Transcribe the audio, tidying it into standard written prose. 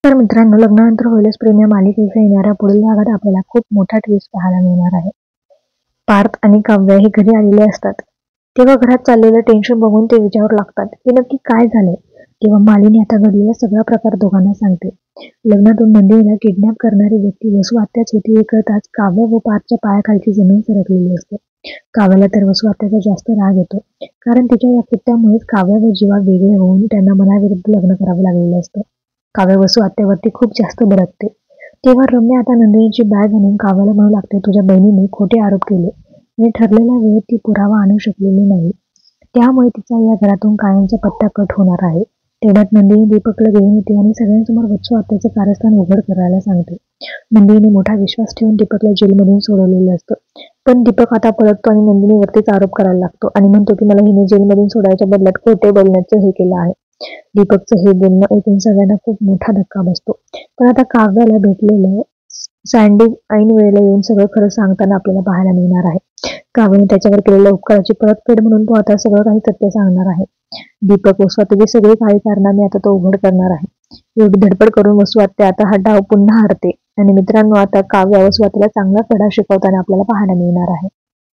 तर मित्रांनो, लग्नानंतर होईलच प्रेम या मालिकेच्या येणाऱ्या पुढील भागात आपल्याला खूप मोठा ट्विस्ट पाहायला मिळणार आहे. पार्थ आणि काव्या हे घरी आलेले असतात. तेव्हा घरात चाललेलं टेन्शन बघून ते विचारू लागतात की नक्की काय झालंय. तेव्हा मालिनी आता घडलेला सगळा प्रकार दोघांना सांगते. लग्नातून नंदिनीला किडनॅप करणारी व्यक्ती वसू आत्याच होती हे कळताच काव्य व पार्थच्या पायाखालची जमीन सरकलेली असते. काव्याला तर वसू आत्याचा जास्त राग येतो, कारण तिच्या या कृत्यामुळेच काव्य व जीवा वेगळे होऊन त्यांना मनाविरुद्ध लग्न करावं लागलेलं असतं. काव्य वसू आत्यावरती खूप जास्त भडकते. तेव्हा रम्या आता नंदिनीची बॅग आणून काव्याला म्हणू लागते, तुझ्या बहिणीने खोटे आरोप केले आणि ठरलेल्या वेळेत ती पुरावा आणू शकलेली नाही. त्यामुळे तिचा या घरातून कायमचा पत्ता कट होणार आहे. तेवढ्यात नंदिनी दीपकला घेऊन येते आणि सगळ्यांसमोर वसू आत्याचे कारस्थान उघड करायला सांगते. नंदिनीने मोठा विश्वास ठेवून दीपकला जेलमधून सोडवलेलं असतं. पण दीपक आता पळतो आणि नंदिनीवरतीच आरोप करायला लागतो आणि म्हणतो की मला हिने जेलमधून सोडायच्या बदल्यात खोटे बोलण्याचं हे केलं आहे. दीपकचं हे बोलणं ऐकून सगळ्यांना खूप मोठा धक्का बसतो. पण आता काव्याला भेटलेलं सँडी ऐन वेळेला येऊन सगळं खरं सांगताना आपल्याला पाहायला मिळणार आहे. काव्याने त्याच्यावर केलेल्या उपकाराची परतफेड म्हणून तो आता सगळं काही सत्य सांगणार आहे. दीपक व स्वतःची सगळी काही कारनामे आता तो उघड करणार आहे. एवढी धडपड करून वसू आत्या आता हा डाव पुन्हा हरते आणि मित्रांनो, आता काव्य वसू आत्याला चांगला धडा शिकवताना आपल्याला पाहायला मिळणार आहे.